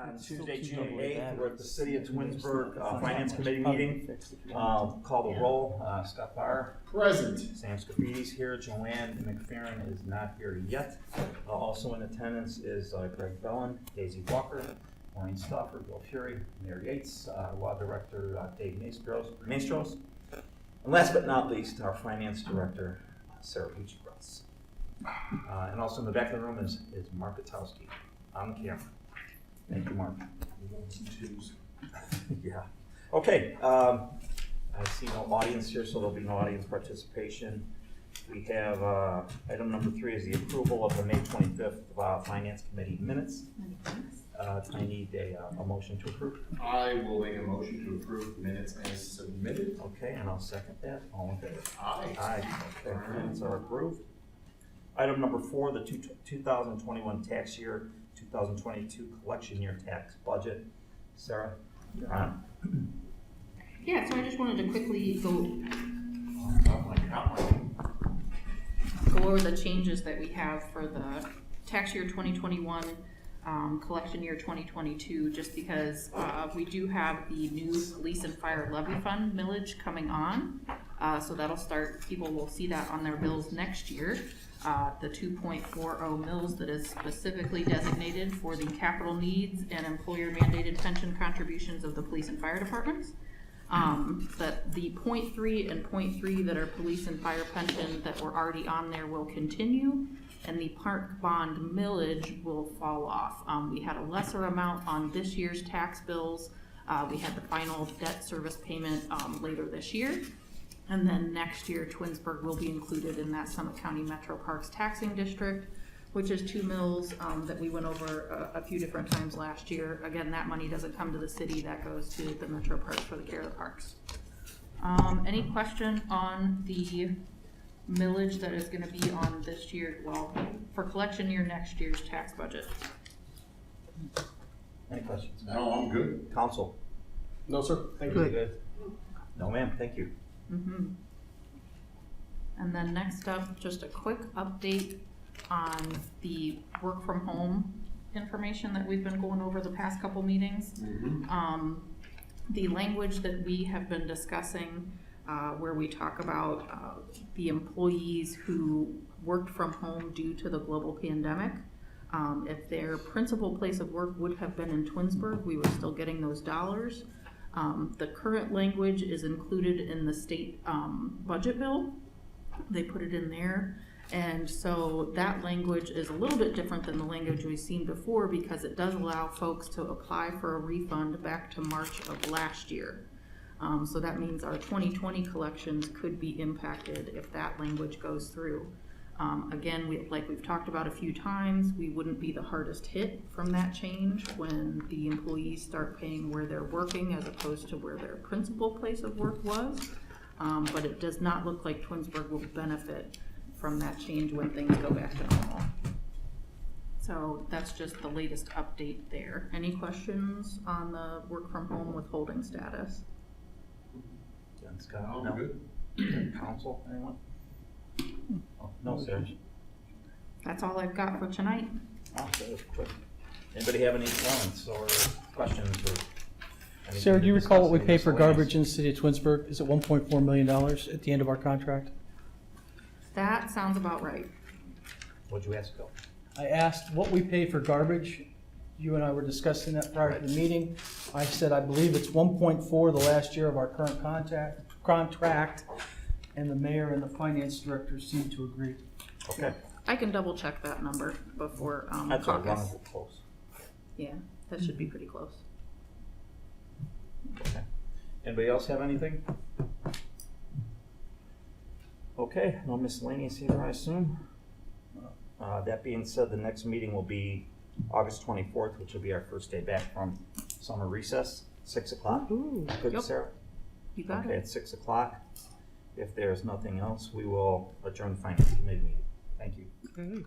On Tuesday, June 8th, we're at the City of Twinsburg Finance Committee meeting. Call the roll. Scott Barr. Present. Sam Scafidi's here. Joanne McFerrin is not here yet. Also in attendance is Greg Bellin, Daisy Walker, Maureen Stauffer, Bill Fury, Mayor Yates, Law Director Dave Maestros, and last but not least, our Finance Director, Sarah Bucci-Gross. And also in the back of the room is Mark Gutowski on the camera. Thank you, Mark. Yeah. Okay. I see no audience here, so there'll be no audience participation. We have item number 3 is the approval of the May 25th Finance Committee minutes. I need a motion to approve. I will make a motion to approve minutes as submitted. Okay, and I'll second that. All in favor? Aye. Aye. Okay, minutes are approved. Item number 4, the 2021 tax year, 2022 collection year tax budget. Sarah, you're on. Yeah, so I just wanted to quickly go over the changes that we have for the tax year 2021, collection year 2022, just because we do have the new police and fire levy fund millage coming on. So that'll start, people will see that on their bills next year. The 2.40 mils that is specifically designated for the capital needs and employer mandated pension contributions of the police and fire departments. That the 0.3 and 0.3 that are police and fire pension that were already on there will continue, and the park bond millage will fall off. We had a lesser amount on this year's tax bills. We had the final debt service payment later this year. And then next year, Twinsburg will be included in that Summit County Metro Parks taxing district, which is 2 mills that we went over a few different times last year. Again, that money doesn't come to the city, that goes to the Metro Parks for the care of the parks. Any question on the millage that is gonna be on this year, well, for collection year next year's tax budget? Any questions? No, I'm good. Council? No, sir. Thank You you. good? No, ma'am. Thank you. Mm-hmm. And then next up, just a quick update on the work from home information that we've been going over the past couple meetings. Mm-hmm. The language that we have been discussing where we talk about the employees who worked from home due to the global pandemic. If their principal place of work would have been in Twinsburg, we were still getting those dollars. The current language is included in the state budget bill. They put it in there. And so that language is a little bit different than the language we've seen before because it does allow folks to apply for a refund back to March of last year. So that means our 2020 collections could be impacted if that language goes through. Again, like we've talked about a few times, we wouldn't be the hardest hit from that change when the employees start paying where they're working as opposed to where their principal place of work was. But it does not look like Twinsburg will benefit from that change when things go back to normal. So that's just the latest update there. Any questions on the work from home withholding status? Jen, Scott? No, No. good. Council? Anyone? Oh, no, sir. That's all I've got for tonight. Oh, that was quick. Anybody have any comments or questions or anything Sarah, do you to recall what we discuss? pay for Miscellaneous? garbage in the city of Twinsburg? Is it $1.4 million at the end of our contract? That sounds about right. What'd you ask, Bill? I asked what we pay for garbage. You and I were discussing that prior to the meeting. I said, I believe it's 1.4 the last year of our current contract, and the mayor and the finance director seem to agree. Okay. I can double check that number before That's all caucus. wrong, close. Yeah, that should be pretty close. Okay. Anybody else have anything? Okay, no miscellaneous either, I assume. That being said, the next meeting will be August 24th, which will be our first day back from summer recess, 6 o'clock. Ooh, Good, yep, Sarah? you got Okay, it. at 6 o'clock. If there's nothing else, we will adjourn the finance committee meeting. Thank you. Okay.